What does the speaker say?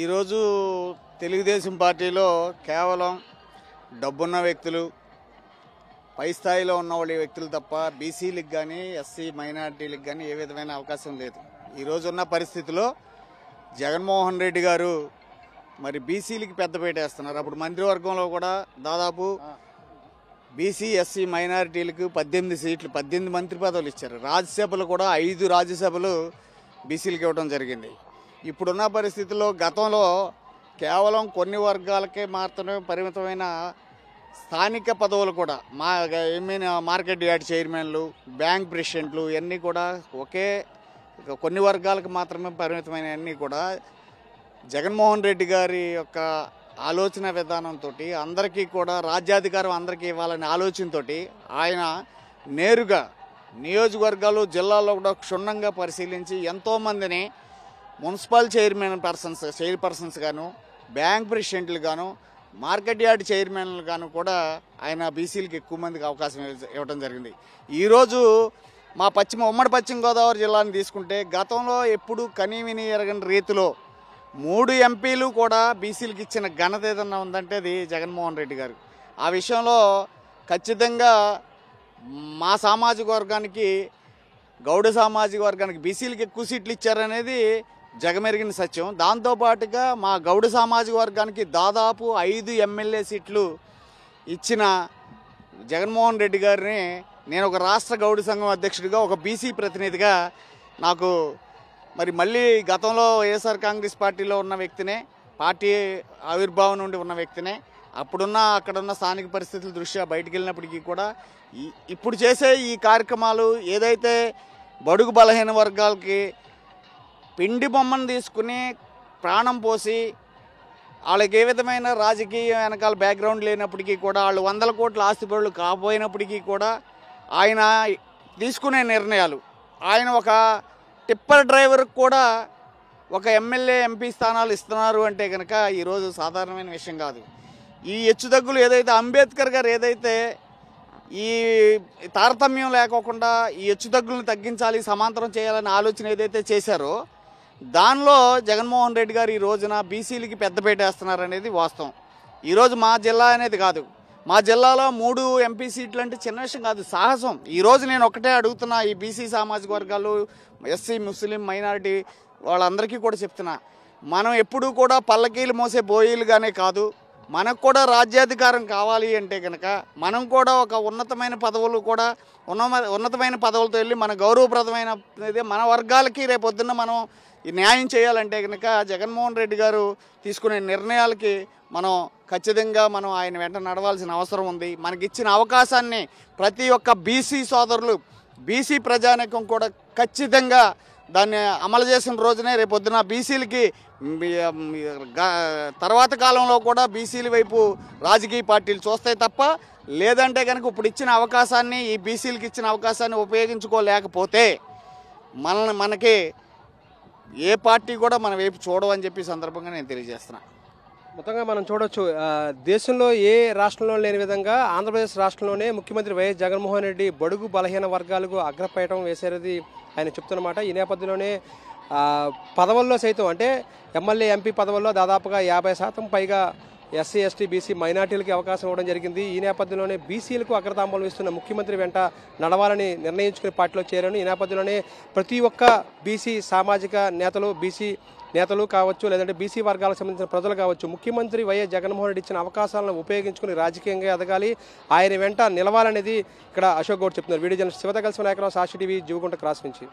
ఈరోజు తెలుగుదేశం పార్టీలో కేవలం డబ్బున్న వ్యక్తులు, పై స్థాయిలో ఉన్న వాళ్ళ వ్యక్తులు తప్ప బీసీలకు కానీ ఎస్సీ మైనారిటీలకు కానీ ఏ విధమైన అవకాశం లేదు. ఈరోజు ఉన్న పరిస్థితిలో జగన్మోహన్ రెడ్డి గారు మరి బీసీలకి పెద్దపీట వేస్తున్నారు. అప్పుడు మంత్రివర్గంలో కూడా దాదాపు బీసీ ఎస్సీ మైనారిటీలకు 18 సీట్లు, 18 మంత్రి పదవులు ఇచ్చారు. రాజ్యసభలు కూడా 5 రాజ్యసభలు బీసీలకు ఇవ్వడం జరిగింది. ఇప్పుడున్న పరిస్థితుల్లో గతంలో కేవలం కొన్ని వర్గాలకే మాత్రమే పరిమితమైన స్థానిక పదవులు కూడా మార్కెట్ యార్డ్ చైర్మన్లు, బ్యాంక్ ప్రెసిడెంట్లు ఇవన్నీ కూడా ఒకే కొన్ని వర్గాలకు మాత్రమే పరిమితమైన అన్నీ కూడా జగన్మోహన్ రెడ్డి గారి యొక్క ఆలోచన విధానంతో అందరికీ కూడా రాజ్యాధికారం అందరికీ ఇవ్వాలనే ఆలోచనతో ఆయన నేరుగా నియోజకవర్గాలు జిల్లాల్లో కూడా క్షుణ్ణంగా పరిశీలించి ఎంతోమందిని మున్సిపల్ చైర్పర్సన్స్ గాను, బ్యాంక్ ప్రెసిడెంట్లు గాను, మార్కెట్ యార్డ్ చైర్మన్లు గాను కూడా ఆయన బీసీలకు ఎక్కువ మందికి అవకాశం ఇవ్వడం జరిగింది. ఈరోజు మా ఉమ్మడి పశ్చిమ గోదావరి జిల్లాని తీసుకుంటే గతంలో ఎప్పుడు కనీవిని ఎరగని రీతిలో 3 ఎంపీలు కూడా బీసీలకు ఇచ్చిన ఘనత ఏదన్నా ఉందంటే అది జగన్మోహన్ రెడ్డి గారు. ఆ విషయంలో ఖచ్చితంగా మా సామాజిక వర్గానికి, గౌడ సామాజిక వర్గానికి బీసీలకు ఎక్కువ సీట్లు ఇచ్చారనేది జగమెరిగిన సత్యం. దాంతోపాటుగా మా గౌడ సామాజిక వర్గానికి దాదాపు 5 ఎమ్మెల్యే సీట్లు ఇచ్చిన జగన్మోహన్ రెడ్డి గారిని నేను ఒక రాష్ట్ర గౌడ సంఘం అధ్యక్షుడిగా, ఒక బీసీ ప్రతినిధిగా నాకు మళ్ళీ గతంలో వైఎస్ఆర్ కాంగ్రెస్ పార్టీలో ఉన్న వ్యక్తినే, పార్టీ ఆవిర్భావం నుండి ఉన్న వ్యక్తినే, అక్కడున్న స్థానిక పరిస్థితుల దృష్ట్యా బయటికి వెళ్ళినప్పటికీ కూడా ఇప్పుడు చేసే ఈ కార్యక్రమాలు ఏదైతే బడుగు బలహీన వర్గాలకి పిండి బొమ్మను తీసుకుని ప్రాణం పోసి వాళ్ళకి ఏ విధమైన రాజకీయ వెనకాల బ్యాక్గ్రౌండ్ లేనప్పటికీ కూడా, వాళ్ళు 100 కోట్ల ఆస్తిపరులు కాకపోయినప్పటికీ కూడా ఆయన తీసుకునే నిర్ణయాలు, ఆయన ఒక టిప్పర్ డ్రైవర్కి కూడా ఒక ఎమ్మెల్యే ఎంపీ స్థానాలు ఇస్తున్నారు అంటే కనుక ఈరోజు సాధారణమైన విషయం కాదు. ఈ హెచ్చుతగ్గులు ఏదైతే అంబేద్కర్ గారు ఏదైతే ఈ తారతమ్యం లేకోకుండా ఈ హెచ్చుతగ్గులను తగ్గించాలి, సమాంతరం చేయాలని ఆలోచన ఏదైతే చేశారో దానిలో జగన్మోహన్ రెడ్డి గారు ఈ రోజున బీసీలకి పెద్దపీట వేస్తున్నారనేది వాస్తవం. ఈరోజు మా జిల్లా అనేది కాదు, మా జిల్లాలో 3 ఎంపీ సీట్లు అంటే చిన్న విషయం కాదు, సాహసం. ఈరోజు నేను ఒకటే అడుగుతున్నా, ఈ బీసీ సామాజిక వర్గాలు, ఎస్సీ, ముస్లిం, మైనారిటీ వాళ్ళందరికీ కూడా చెప్తున్నా, మనం ఎప్పుడూ కూడా పల్లకీలు మోసే బోయిలుగానే కాదు, మనకు కూడా రాజ్యాధికారం కావాలి అంటే కనుక మనం కూడా ఒక ఉన్నతమైన పదవులతో వెళ్ళి మన గౌరవప్రదమైన మన వర్గాలకి రేపొద్దున్న మనం ఈ న్యాయం చేయాలంటే కనుక జగన్మోహన్ రెడ్డి గారు తీసుకునే నిర్ణయాలకి మనం ఖచ్చితంగా ఆయన వెంట నడవాల్సిన అవసరం ఉంది. మనకిచ్చిన అవకాశాన్ని ప్రతి ఒక్క బీసీ సోదరులు, బీసీ ప్రజానీకం కూడా ఖచ్చితంగా దాన్ని అమలు చేసిన రోజునే రేపొద్దున బీసీలకి తర్వాత కాలంలో కూడా బీసీల వైపు రాజకీయ పార్టీలు చూస్తాయి తప్ప, లేదంటే కనుక ఇప్పుడు ఇచ్చిన అవకాశాన్ని, ఈ బీసీలకు ఇచ్చిన అవకాశాన్ని ఉపయోగించుకోలేకపోతే మనకి ఏ పార్టీ కూడా మన వైపు చూడవని చెప్పి సందర్భంగా నేను తెలియజేస్తున్నా. మొత్తంగా మనం చూడొచ్చు, దేశంలో ఏ రాష్ట్రంలో లేని విధంగా ఆంధ్రప్రదేశ్ రాష్ట్రంలోనే ముఖ్యమంత్రి వైఎస్ జగన్మోహన్ రెడ్డి బడుగు బలహీన వర్గాలకు అగ్రపీఠం వేసేది ఆయన చెప్తున్నమాట. ఈ నేపథ్యంలోనే పదవుల్లో సైతం, అంటే ఎమ్మెల్యే ఎంపీ పదవుల్లో దాదాపుగా 50% పైగా ఎస్సీ, ఎస్టీ, బీసీ మైనార్టీలకి అవకాశం ఇవ్వడం జరిగింది. ఈ నేపథ్యంలోనే బీసీలకు అగ్రతాంబూలం ఇస్తున్న ముఖ్యమంత్రి వెంట నడవాలని నిర్ణయించుకుని పార్టీలో చేరాను. ఈ నేపథ్యంలోనే ప్రతి ఒక్క బీసీ సామాజిక నేతలు కావచ్చు, లేదంటే బీసీ వర్గాలకు సంబంధించిన ప్రజలు కావచ్చు, ముఖ్యమంత్రి వైఎస్ జగన్మోహన్ రెడ్డి ఇచ్చిన అవకాశాలను ఉపయోగించుకుని రాజకీయంగా ఎదగాలి, ఆయన వెంట నిలవాలనేది ఇక్కడ అశోక్ గౌడ్ చెప్తున్నారు. వీడియో జర్నలిస్ట్ శివత కలిసి నాయకరావు, సాక్షి టీవీ, జీవగుంట క్రాస్ నుంచి.